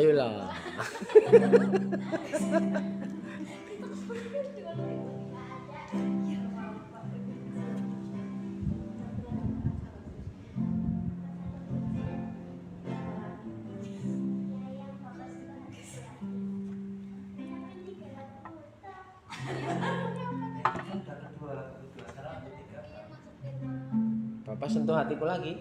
Ayolah. Papa sentuh hatiku lagi.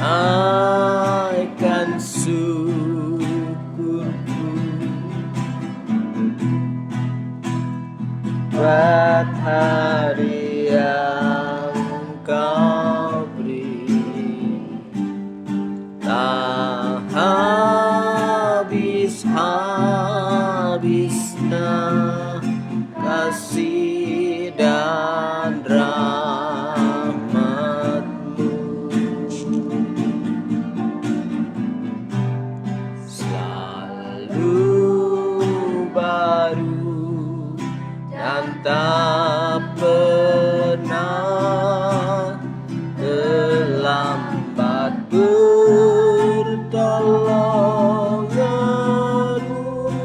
Naikkan syukurku buat hari yang Kau beri, tak habis-habisnya kasih dan rahmat-Mu. Selalu baru dan tak pernah terlambat pertolongan-Mu.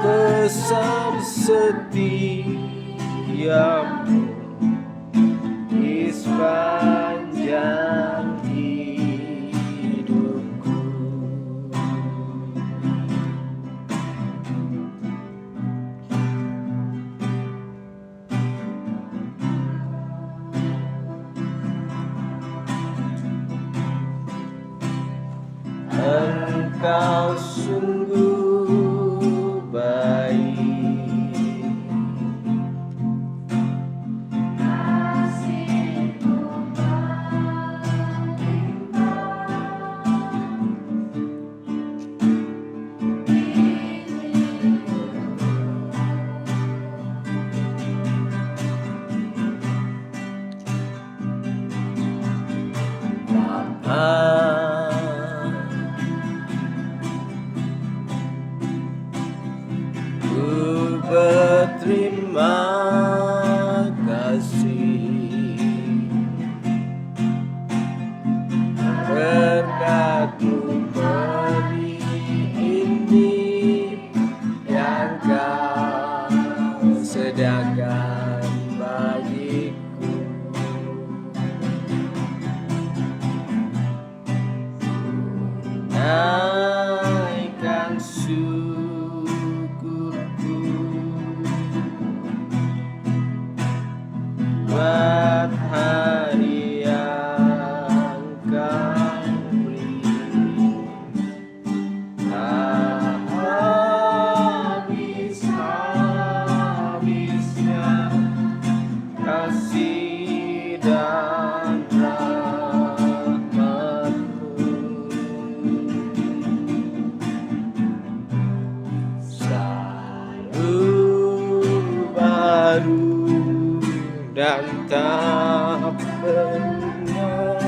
Besar setiamu di sepanjang hidupku. Engkau sungguh baik, ku berterima kasih berkat-Mu beri ini yang Kau sediakan bagiku. Naikkan syukurku buat hari yang Kau beri, tak habis-habisnya kasih dan rahmat-Mu. Selalu baru dan tak pernah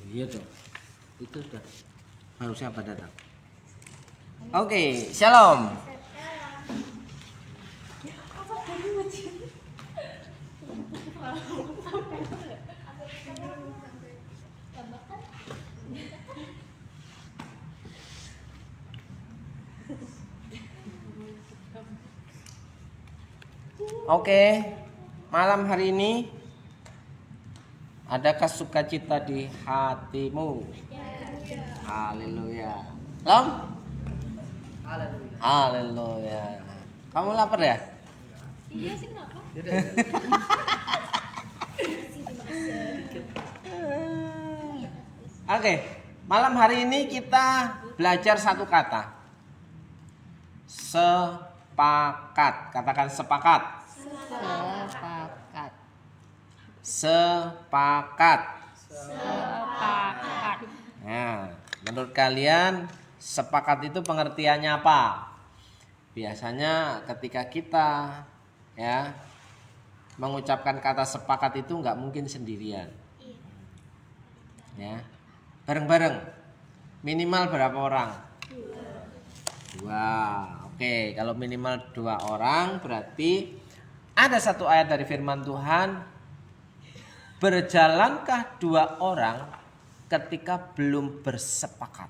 Iya dong. Itu sudah baru siapa datang. Oke, shalom. Oke, malam hari ini adakah sukacita di hatimu? Haleluya. Lam? Haleluya. Kamu lapar ya? Iya sih, kenapa? Oke, malam hari ini kita belajar satu kata. Sepakat. Katakan sepakat. Sepakat. Sepakat. Sepakat. Nah, menurut kalian sepakat itu pengertiannya apa? Biasanya ketika kita ya mengucapkan kata sepakat itu nggak mungkin sendirian. Ya, bareng-bareng. Minimal berapa orang? Dua. Oke, kalau minimal 2 orang berarti ada satu ayat dari firman Tuhan. Berjalankah 2 orang ketika belum bersepakat?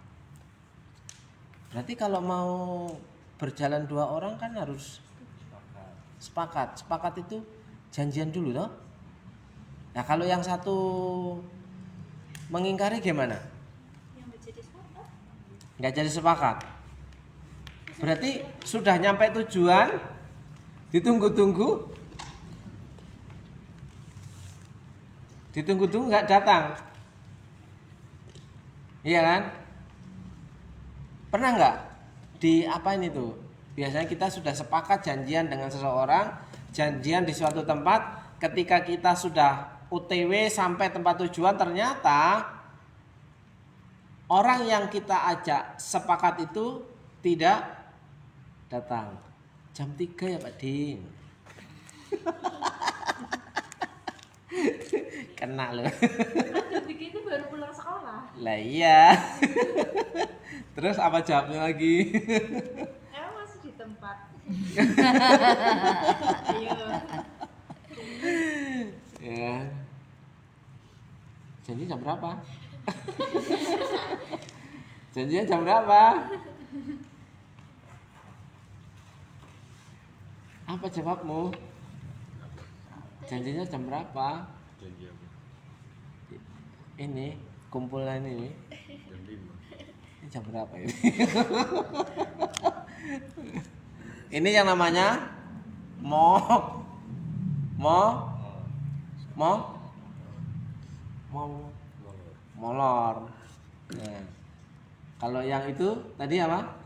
Berarti kalau mau berjalan 2 orang kan harus sepakat. Sepakat itu janjian dulu toh. Nah, kalau yang satu mengingkari gimana? Nggak jadi sepakat. Berarti sudah nyampe tujuan, ditunggu-tunggu nggak datang. Iya kan? Pernah nggak di apa ini tuh? Biasanya kita sudah sepakat janjian dengan seseorang, janjian di suatu tempat, ketika kita sudah OTW sampai tempat tujuan ternyata orang yang kita ajak sepakat itu tidak datang. Jam 3 ya Pak Din. Kena loh. Jam 3 itu baru pulang sekolah. Lah iya. Terus apa jawabnya lagi? Emang masih di tempat. Ayo. Ya. Janji jam berapa? Janjinya jam berapa? Apa jawabmu? Janjinya jam berapa? Janji apa? Ini kumpulan ini. Jam 5. Ini jam berapa ini? Ini yang namanya molor. Nah, kalau yang itu tadi apa?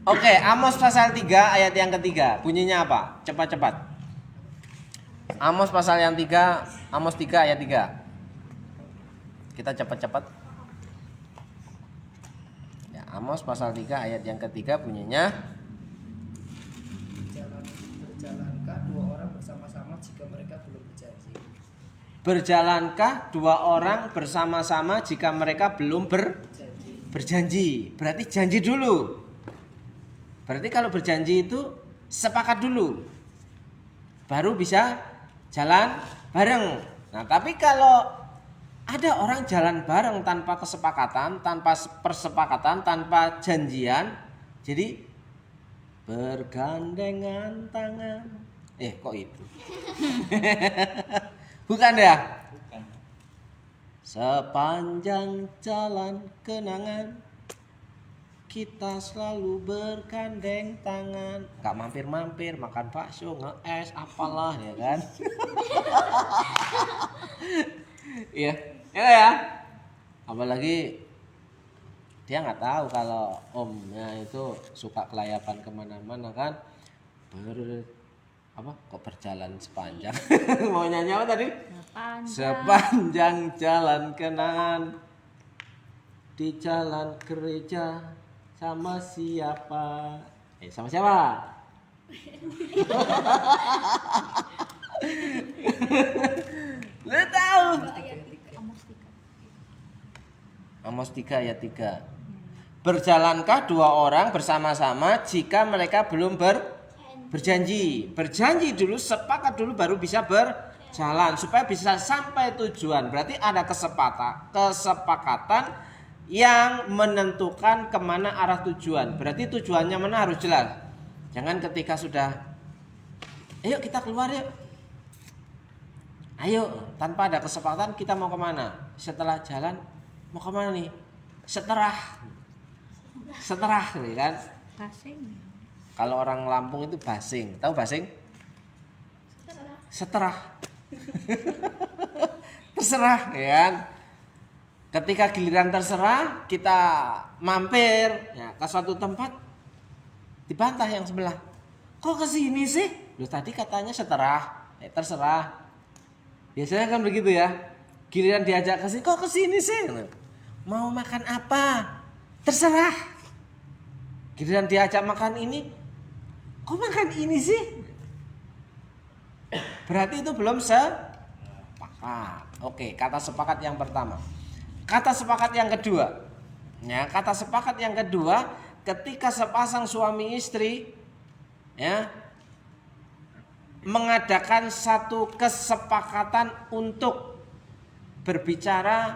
Oke, Amos pasal 3 ayat yang ketiga. Bunyinya apa? Cepat-cepat. Amos pasal yang 3, Amos 3 ayat 3. Kita cepat-cepat. Ya, Amos pasal 3 ayat yang ketiga bunyinya, Berjalankah 2 orang bersama-sama jika mereka belum berjanji? berjalankah 2 orang bersama-sama jika mereka belum berjanji? Berarti janji dulu. Berarti kalau berjanji itu sepakat dulu, baru bisa jalan bareng. Nah, tapi kalau ada orang jalan bareng tanpa kesepakatan, tanpa persepakatan, tanpa janjian, jadi bergandengan tangan. Kok itu? Bukan ya? Bukan. Sepanjang jalan kenangan kita selalu bergandeng tangan. Gak mampir-mampir makan bakso, nge-es, apalah ya kan. Iya, ya. Apalagi dia nggak tahu kalau omnya itu suka kelayapan kemana-mana kan. Kok berjalan sepanjang. Mau nyanyi apa tadi? Sepanjang jalan kenangan di jalan gereja. Sama siapa? Sama siapa? Lu tahu Amos 3 ayat 3. Berjalankah dua orang bersama-sama jika mereka belum berjanji? Berjanji dulu, sepakat dulu baru bisa berjalan supaya bisa sampai tujuan. Berarti ada kesepakatan yang menentukan kemana arah tujuan. Berarti tujuannya mana harus jelas. Jangan ketika sudah, ayo kita keluar yuk. Ayo, tanpa ada kesepakatan kita mau kemana? Setelah jalan mau kemana nih? Seterah nih kan? Basing. Kalau orang Lampung itu basing, tahu basing? Seterah. Terserah, ya kan? Ketika giliran terserah, kita mampir ya, ke suatu tempat, dibantah yang sebelah. Kok ke sini sih? Loh tadi katanya seterah, terserah. Biasanya kan begitu ya. Giliran diajak ke sini, kok ke sini sih? Mau makan apa? Terserah. Giliran diajak makan ini, kok makan ini sih? Berarti itu belum sepakat. Oke, kata sepakat yang pertama. Kata sepakat yang kedua. Ya, kata sepakat yang kedua, ketika sepasang suami istri ya mengadakan satu kesepakatan untuk berbicara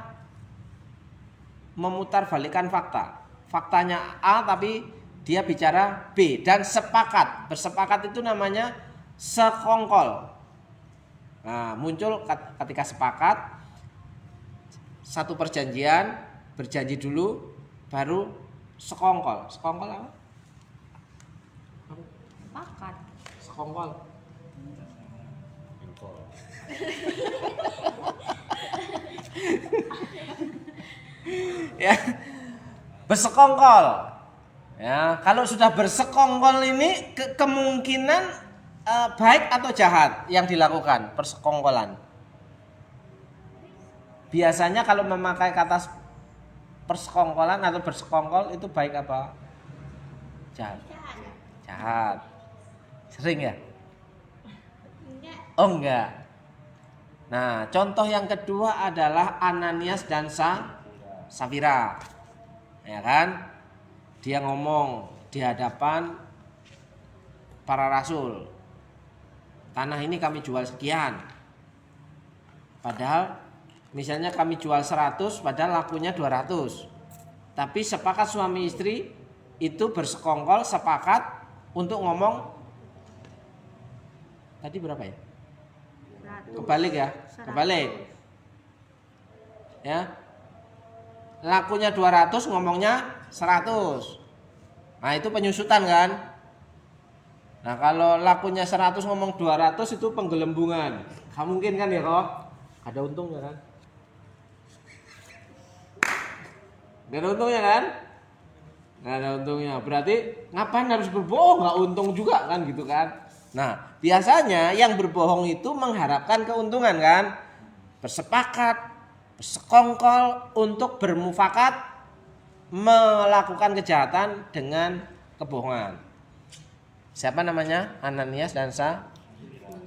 memutarbalikkan fakta. Faktanya A tapi dia bicara B dan sepakat. Bersepakat itu namanya sekongkol. Nah, muncul ketika sepakat satu perjanjian, berjanji dulu baru sekongkol. Sekongkol apa? Sepakat. Sekongkol. Ya, bersekongkol. Ya, kalau sudah bersekongkol ini kemungkinan baik atau jahat yang dilakukan persekongkolan. Biasanya kalau memakai kata persekongkolan atau bersekongkol itu baik apa? Jahat. Jahat. Sering ya? Oh enggak. Nah, contoh yang kedua adalah Ananias dan Safira. Ya kan? Dia ngomong di hadapan para rasul. Tanah ini kami jual sekian. Padahal misalnya kami jual 100 padahal lakunya 200. Tapi sepakat suami istri itu bersekongkol sepakat untuk ngomong tadi berapa ya? Kebalik ya, kebalik. Ya. Lakunya 200, ngomongnya 100. Nah, itu penyusutan kan? Nah, kalau lakunya 100 ngomong 200 itu penggelembungan. Gak mungkin kan ya kok? Ada untungnya kan? Gak ada untungnya kan? Gak ada untungnya. Berarti ngapain harus berbohong? Gak untung juga kan gitu kan? Nah, biasanya yang berbohong itu mengharapkan keuntungan kan? Bersepakat, bersekongkol untuk bermufakat melakukan kejahatan dengan kebohongan. Siapa namanya? Ananias dan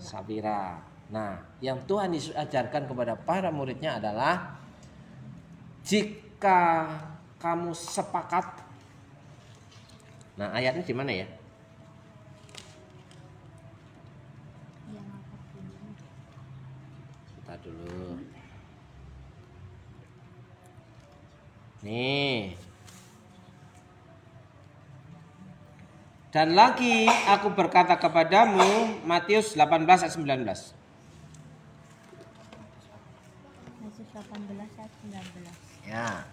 Safira. Nah, yang Tuhan Yesus ajarkan kepada para muridnya adalah jika kamu sepakat. Nah, ayatnya di mana ya? Kita dulu. Nih. Dan lagi aku berkata kepadamu, Matius 18 ayat 19. Matius 18 ayat 19. Ya.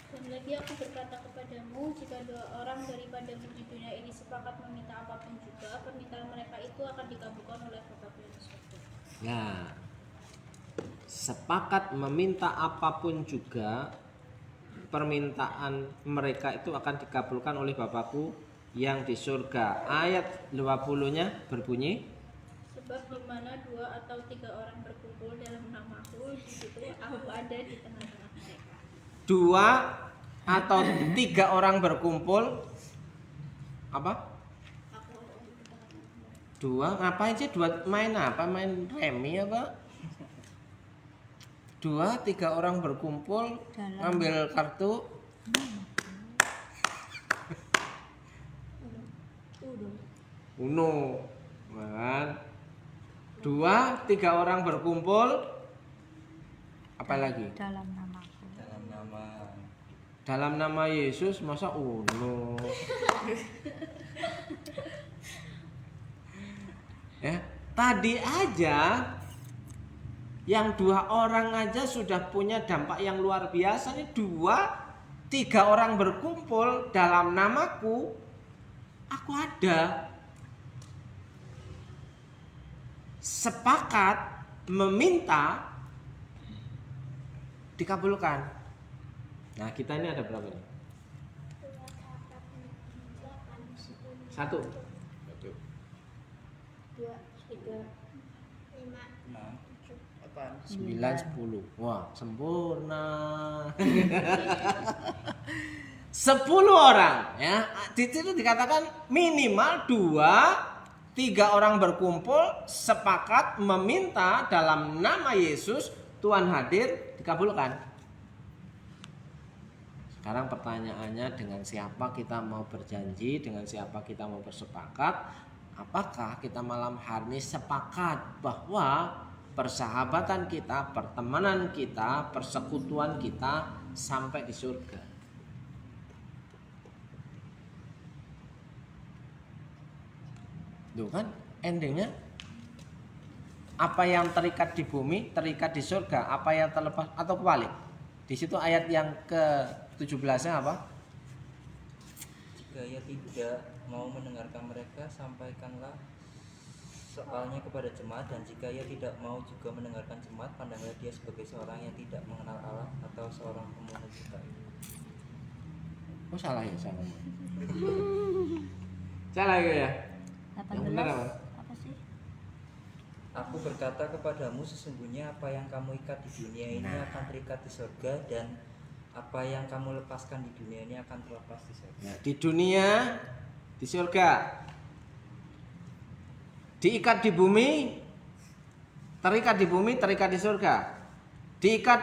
Dan lagi aku berkata kepadamu, jika dua orang daripadamu di dunia ini sepakat meminta apapun juga, permintaan mereka itu akan dikabulkan oleh Bapa-Ku yang di surga. Ya. Sepakat meminta apapun juga, permintaan mereka itu akan dikabulkan oleh Bapakku yang di surga. Ayat 20-nya berbunyi, Sebab di mana 2 atau 3 orang berkumpul dalam namaku, di situ aku ada di tengah-tengah mereka. 2 atau 3 orang berkumpul apa? Aku ada di tengah-tengah mereka. 2 ngapain sih? 2 main apa? Main remi apa? 2, 3 orang berkumpul, ambil kartu. Uno, kan? 2, 3 orang berkumpul, apa lagi? Dalam namaku. Dalam nama Yesus, masa uno? Ya, tadi aja yang 2 orang aja sudah punya dampak yang luar biasa. Nih 2, 3 orang berkumpul dalam namaku, aku ada. Sepakat meminta, dikabulkan. Nah, kita ini ada berapa nih? 1, 2, 3, 5, 8. 9, 10. Wah, sempurna. 10 orang ya. Di situ dikatakan minimal 2, 3 orang berkumpul sepakat meminta dalam nama Yesus, Tuhan hadir, dikabulkan. Sekarang pertanyaannya, dengan siapa kita mau berjanji, dengan siapa kita mau bersepakat? Apakah kita malam hari ini sepakat bahwa persahabatan kita, pertemanan kita, persekutuan kita sampai di surga? Tuh kan endingnya, apa yang terikat di bumi terikat di surga, apa yang terlepas, atau kebalik. Di situ ayat yang ke-17-nya apa? Jika ia tidak mau mendengarkan mereka, sampaikanlah soalnya kepada jemaat, dan jika ia tidak mau juga mendengarkan jemaat, pandanglah dia sebagai seorang yang tidak mengenal Allah atau seorang pemungut cukai. Oh, salah ya, salah. Salah ya. 18 benar apa? apa sih? Aku berkata kepadamu, sesungguhnya apa yang kamu ikat di dunia ini akan terikat di surga, dan apa yang kamu lepaskan di dunia ini akan terlepas di surga. Ya, di dunia, di surga. Diikat di bumi, terikat di bumi, terikat di surga. Diikat,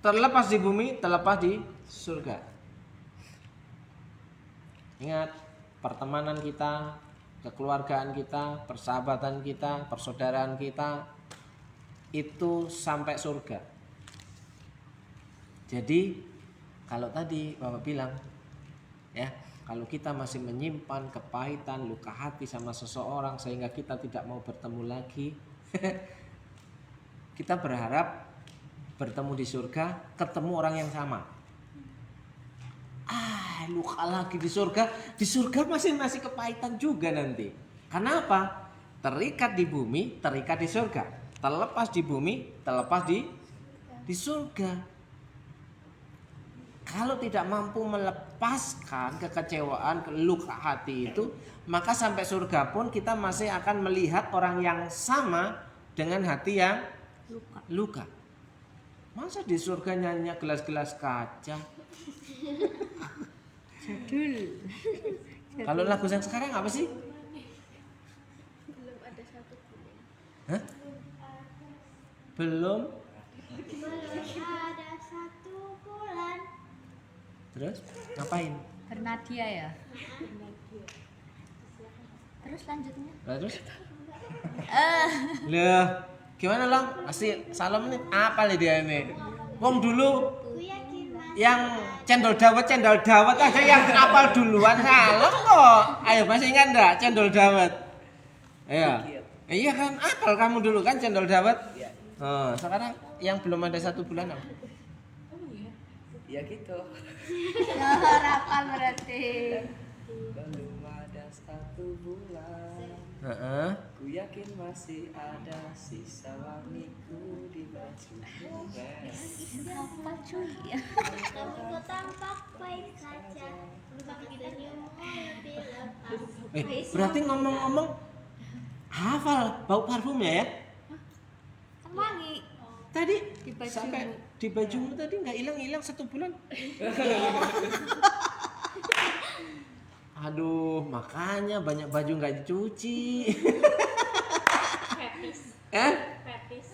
terlepas di bumi, terlepas di surga. Ingat, pertemanan kita, kekeluargaan kita, persahabatan kita, persaudaraan kita itu sampai surga. Jadi kalau tadi Bapak bilang ya, kalau kita masih menyimpan kepahitan, luka hati sama seseorang sehingga kita tidak mau bertemu lagi, kita berharap bertemu di surga, ketemu orang yang sama. Luka lagi di surga masih kepahitan juga nanti. Kenapa? Terikat di bumi, terikat di surga. Terlepas di bumi, terlepas di surga. Kalau tidak mampu melepaskan kekecewaan, luka hati itu, maka sampai surga pun kita masih akan melihat orang yang sama dengan hati yang luka. Masa di surga nyanyi gelas-gelas kaca? Jadul. Kalau lagu yang sekarang apa sih? belum ada 1 bulan. Hah? Belum. Ada 1 bulan. Terus ngapain? Bernadia ya. Terus lanjutnya. Terus? Loh, gimana Long? Masih salam nih, apa nih dia ini? Wong dulu yang cendol dawet aja yang apal duluan salam kok. Ayo masih ingat enggak cendol dawet? Iya. Iya kan, apal kamu dulu kan cendol dawet? Iya. Oh, sekarang yang belum ada 1 bulan apa? Ya gitu. Harapan berarti. Belum ada 1 bulan. Heeh. Ku yakin masih ada sisa wangiku di baju. Apa cuy? Kamu kok tampak baik saja. Lupa kita nyium lebih lepas. Berarti ngomong-ngomong hafal bau parfumnya ya? Wangi. Tadi Di bajumu. sampai di bajumu tadi nggak hilang 1 bulan. Aduh, makanya banyak baju nggak dicuci. Fetis. Eh? Fetis.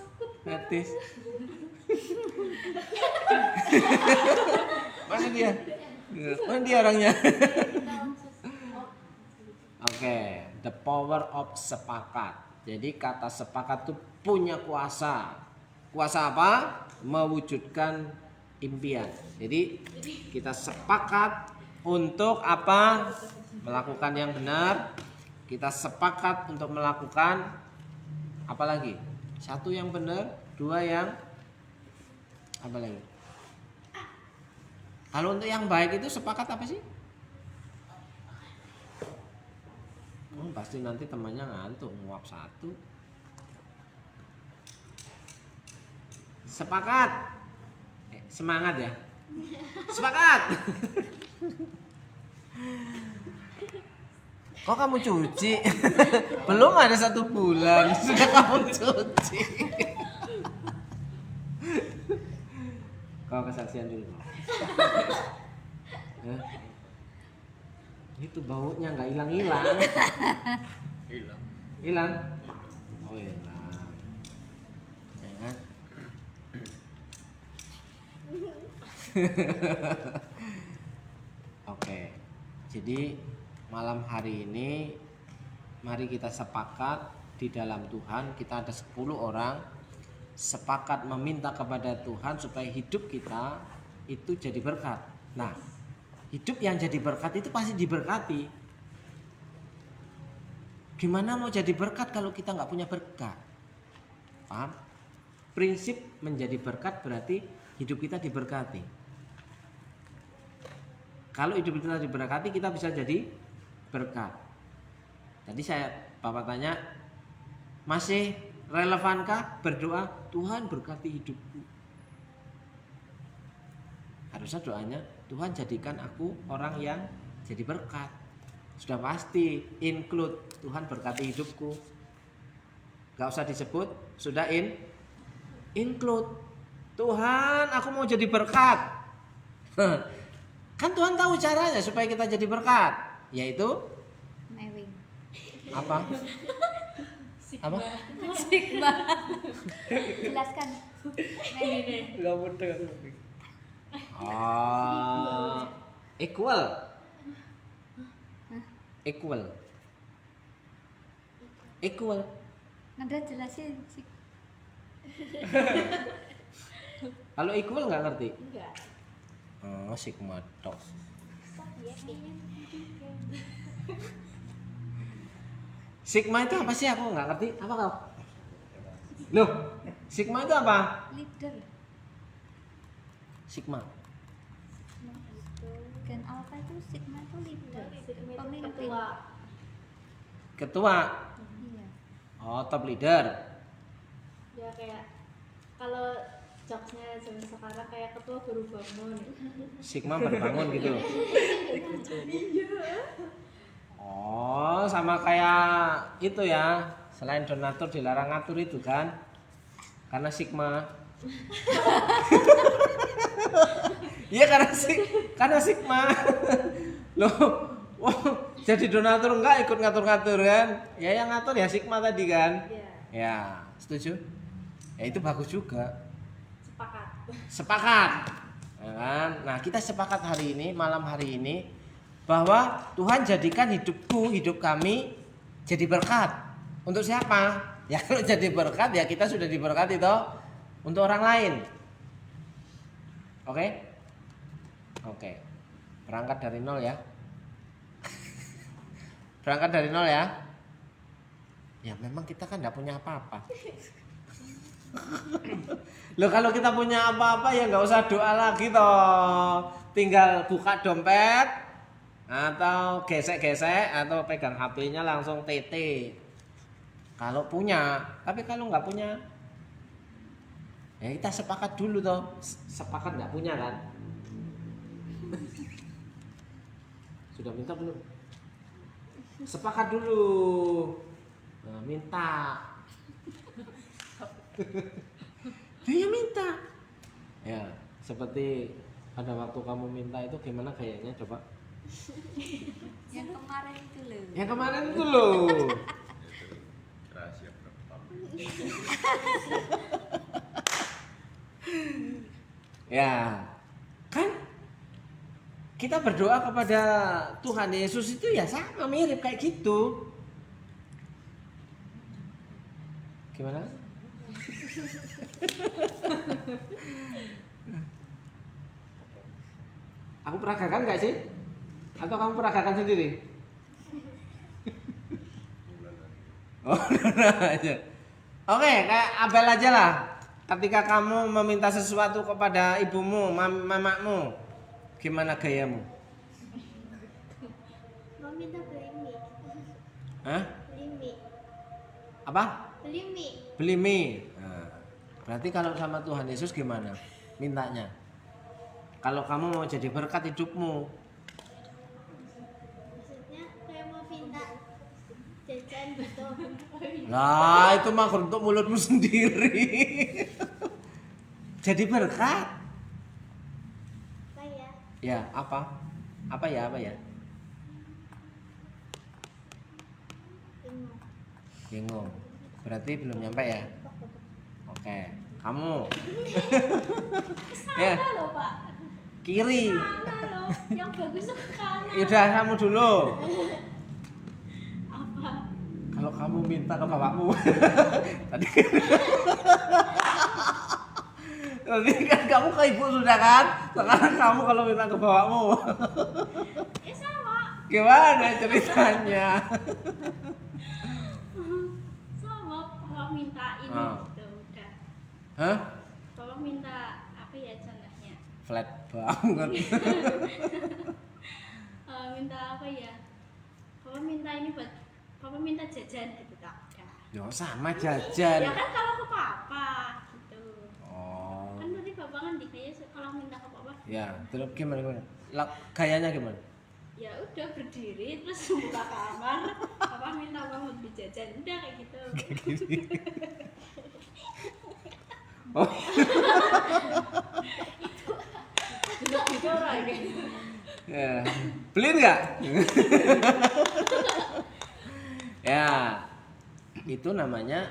Fetis. Mana dia? Mana dia orangnya? Oke, the power of sepakat. Jadi kata sepakat itu punya kuasa. Kuasa apa? Mewujudkan impian. Jadi kita sepakat untuk apa? Melakukan yang benar. Kita sepakat untuk melakukan apa lagi? Satu yang benar, dua yang apa lagi? Kalau untuk yang baik itu sepakat apa sih? Pasti nanti temannya ngantuk nguap satu. Sepakat. Semangat ya. Sepakat. Kok kamu cuci? Belum ada 1 bulan sudah kamu cuci. Kau kesaksian dulu. Itu baunya nggak hilang-hilang. Hilang. Oh hilang. Ya kan? Oke. Jadi malam hari ini mari kita sepakat di dalam Tuhan. Kita ada 10 orang sepakat meminta kepada Tuhan supaya hidup kita itu jadi berkat. Nah, hidup yang jadi berkat itu pasti diberkati. Gimana mau jadi berkat kalau kita nggak punya berkat? Paham? Prinsip menjadi berkat berarti hidup kita diberkati. Kalau hidup kita diberkati, kita bisa jadi berkat. Tadi Bapak tanya, masih relevankah berdoa, Tuhan berkati hidupku? Harusnya doanya, Tuhan jadikan aku orang yang jadi berkat. Sudah pasti include Tuhan berkati hidupku. Gak usah disebut, sudah include. Tuhan aku mau jadi berkat. Kan Tuhan tahu caranya supaya kita jadi berkat, yaitu Mewing. apa? Apa? Sigma. Jelaskan. Mewing. Gak mudah. Equal. Nanda jelasin. Kalau equal nggak ngerti? Enggak. Oh, sigma tok. Sigma itu apa sih? Aku nggak ngerti. Apa kau? Loh, sigma itu apa? Leader. Sigma. Gen alpha itu sigma itu leader. Pemimpin. Ketua. Iya. Oh, top leader. Ya kayak kalau jokesnya zaman sekarang kayak ketua baru bangun. Sigma baru bangun gitu. Oh, sama kayak itu ya. Selain donatur dilarang ngatur itu kan? Karena sigma. Iya karena sigma. Loh, jadi donatur enggak ikut ngatur-ngatur kan? Ya yang ngatur ya sigma tadi kan? Iya. Ya, setuju? Ya itu bagus juga. Sepakat. Ya kan? Nah, kita sepakat hari ini, malam hari ini, bahwa Tuhan jadikan hidup kami jadi berkat. Untuk siapa? Ya kalau jadi berkat ya kita sudah diberkati toh untuk orang lain. Oke? Oke. Berangkat dari nol ya. Berangkat dari nol ya. Ya memang kita kan enggak punya apa-apa. Loh kalau kita punya apa-apa ya nggak usah doa lagi toh. Tinggal buka dompet atau gesek-gesek atau pegang HP-nya langsung TT. Kalau punya, tapi kalau nggak punya, ya kita sepakat dulu toh. Sepakat nggak punya kan? Sudah minta belum? Sepakat dulu. Nah, minta. Dia minta. Ya, seperti pada waktu kamu minta itu gimana kayaknya coba? Yang kemarin itu loh. Yang kemarin itu loh. Rahasia berapa? Ya, kan kita berdoa kepada Tuhan Yesus itu ya sama mirip kayak gitu. Gimana? Aku peragakan nggak sih? Atau kamu peragakan sendiri? Oh, aja. Oke, kayak Abel aja lah. Ketika kamu meminta sesuatu kepada ibumu, mamamu, gimana gayamu? Mau minta beli mie. Hah? Beli mie. Apa? Beli mie. Beli mie. Nah, berarti kalau sama Tuhan Yesus gimana? Mintanya. Kalau kamu mau jadi berkat hidupmu, Maksudnya kayak mau minta jajan gitu. lah itu mah untuk mulutmu sendiri. Jadi berkat. Apa ya? Ya, apa? Apa ya? Bingung. Bingung. Berarti belum nyampe ya? Oke. Kamu. Ya, Halo Pak. kiri. Halo. Yang bagus ke kanan. Udah kamu dulu. Apa? Kalau kamu minta ke bapakmu. Tadi kan kamu ke ibu sudah kan? Sekarang kamu kalau minta ke bapakmu. Ya sama. Gimana ceritanya? Sama. Bapak minta ini gitu udah. Hah? Bapak minta apa ya contohnya? Flat banget. Minta apa ya? Bapak minta ini buat Bapak minta jajan gitu tak? Yo sama jajan. Ya kan kalau ke papa gitu. Oh. Kan tadi bapak kan dikaya kalau minta ke papa Ya, terus gimana? Gayanya gimana? ya udah berdiri terus buka kamar papa minta kamu beli jajan udah kayak gitu. Oh. Gitu orang kayak Ya. Beli nggak? Ya, itu namanya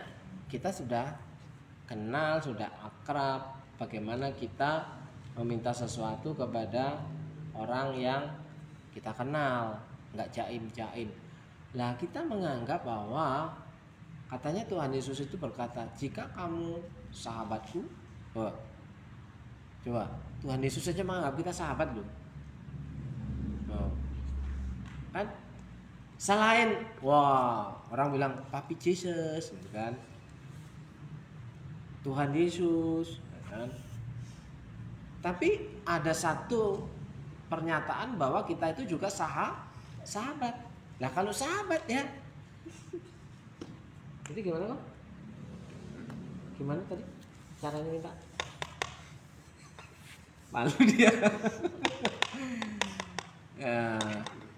kita sudah kenal, sudah akrab. Bagaimana kita meminta sesuatu kepada orang yang kita kenal, nggak jaim-jaim. Lah kita menganggap bahwa katanya Tuhan Yesus itu berkata, jika kamu sahabatku, coba Tuhan Yesus saja menganggap kita sahabat loh. Kan selain orang bilang Papi Jesus gitu kan, Tuhan Yesus kan? Tapi ada satu pernyataan bahwa kita itu juga sahabat. Nah kalau sahabat ya, jadi gimana kok? Gimana tadi caranya minta? Malu dia.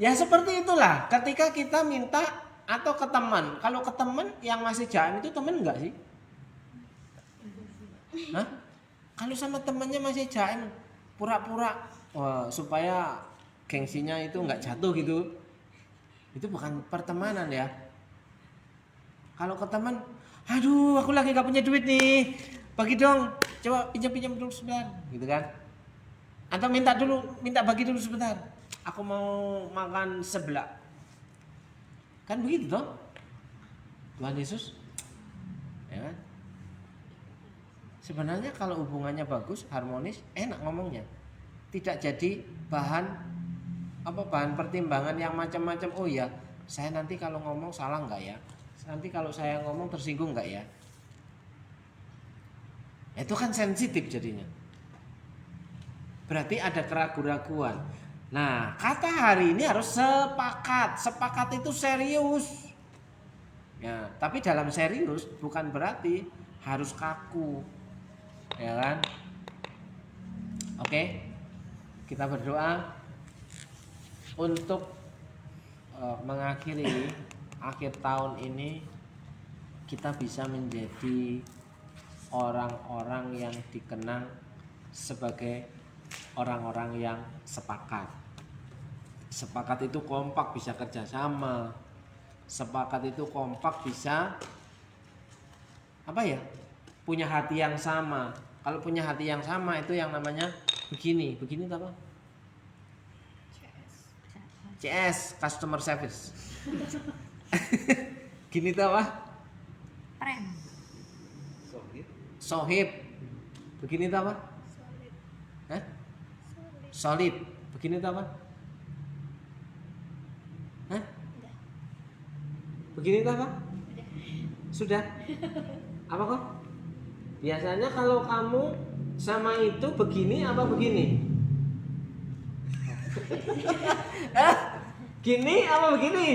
Ya seperti itulah. Ketika kita minta atau ke teman, kalau ke teman yang masih jaim itu teman enggak sih? Hah? Kalau sama temannya masih jaim, pura-pura supaya gengsinya itu enggak jatuh gitu, itu bukan pertemanan ya. Kalau ke teman, aduh aku lagi gak punya duit nih, bagi dong, coba pinjam dulu sebentar, gitu kan? Atau minta bagi dulu sebentar, aku mau makan seblak, kan begitu dong? Tuhan Yesus, ya kan? Sebenarnya kalau hubungannya bagus, harmonis, enak ngomongnya, tidak jadi bahan pertimbangan yang macam-macam. Oh ya, saya nanti kalau ngomong salah nggak ya? Nanti kalau saya ngomong tersinggung nggak ya? Itu kan sensitif jadinya. Berarti ada keraguan-keraguan. Nah, kata hari ini harus sepakat. Sepakat itu serius. Ya, tapi dalam serius bukan berarti harus kaku. Ya kan? Oke. Kita berdoa untuk mengakhiri akhir tahun ini kita bisa menjadi orang-orang yang dikenang sebagai orang-orang yang sepakat. Sepakat itu kompak, bisa kerjasama. Sepakat itu kompak, bisa punya hati yang sama. Kalau punya hati yang sama itu yang namanya begini. Begini itu apa? CS, customer service. Gini itu apa? Prem. Sohib. Begini itu apa? Hah? Solid. Begini itu apa? Hah? Begini itu apa? Sudah? Apa kok? Biasanya kalau kamu sama itu begini apa begini? Gini apa begini?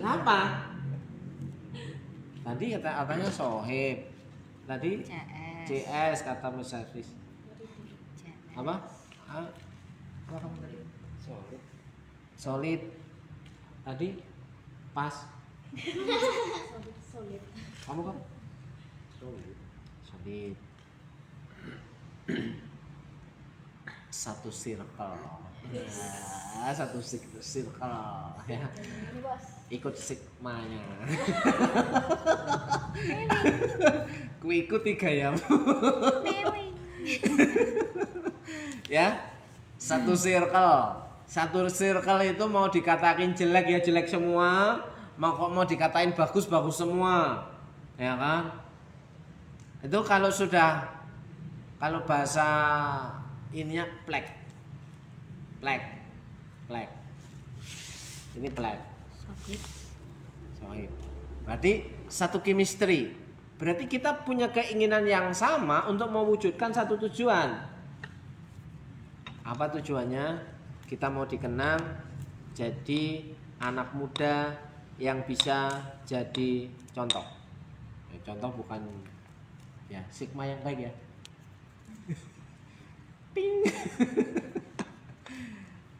Apa? Tadi katanya sohib. Tadi CS kata Mas Hafiz. Apa? Apa kamu tadi? Solid. Tadi pas. Kamu kan? Solid. Satu circle. Nah, satu circle ya. Ikut sigmanya. Ku ikuti gayamu. Ya. Satu circle itu mau dikatakan jelek ya jelek semua, mau dikatain bagus semua, ya kan? Itu kalau bahasa ininya plek. Ini plek. Sohib. Berarti satu chemistry. Berarti kita punya keinginan yang sama untuk mewujudkan satu tujuan. Apa tujuannya? Kita mau dikenang jadi anak muda yang bisa jadi contoh. Contoh bukan ya sigma yang baik ya. Ping.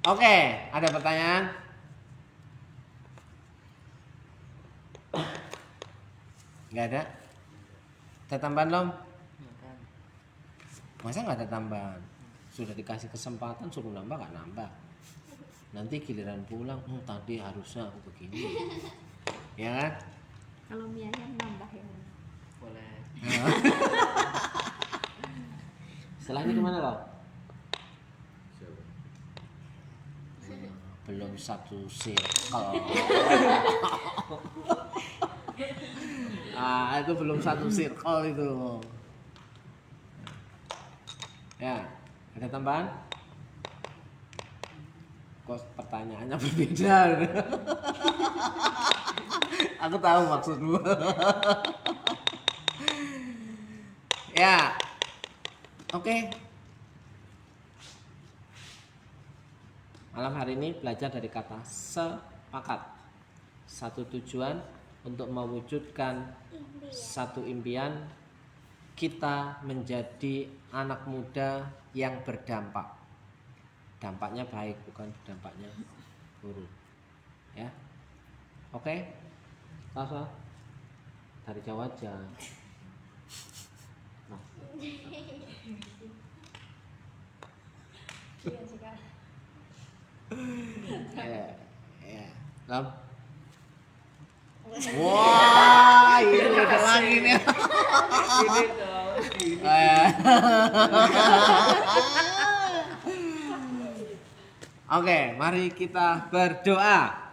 Oke, ada pertanyaan? Nggak ada? Ada tambahan Lom? Masa nggak ada tambahan? Sudah dikasih kesempatan suruh nambah nggak nambah. Nanti giliran pulang, tadi harusnya aku begini. Ya kan? Kalau mianya nambah ya. Boleh. Setelahnya kemana kau? Belum satu circle. Itu belum satu circle itu. Ya, ada tambahan? Kok pertanyaannya berbeda? Aku tahu maksudmu. Ya, oke. Malam hari ini belajar dari kata sepakat. Satu tujuan untuk mewujudkan satu impian, kita menjadi anak muda yang berdampak. Dampaknya baik, bukan dampaknya buruk. Ya. Oke. Sasa dari Jawa aja. Nah. Ya. Lam. Wah, ini udah lagi nih. Ini dong. Oke, mari kita berdoa.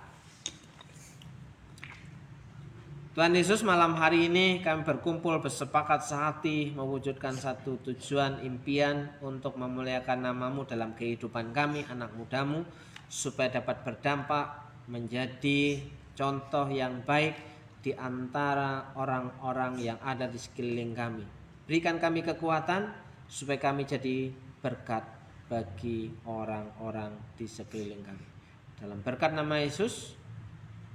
Tuhan Yesus, malam hari ini kami berkumpul bersepakat sehati mewujudkan satu tujuan impian untuk memuliakan nama-Mu dalam kehidupan kami anak muda-Mu, supaya dapat berdampak menjadi contoh yang baik di antara orang-orang yang ada di sekeliling kami. Berikan kami kekuatan supaya kami jadi berkat bagi orang-orang di sekeliling kami. Dalam berkat nama Yesus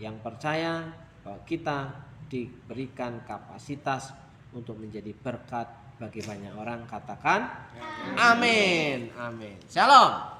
yang percaya bahwa kita diberikan kapasitas untuk menjadi berkat bagi banyak orang, katakan amin. Amin. Shalom.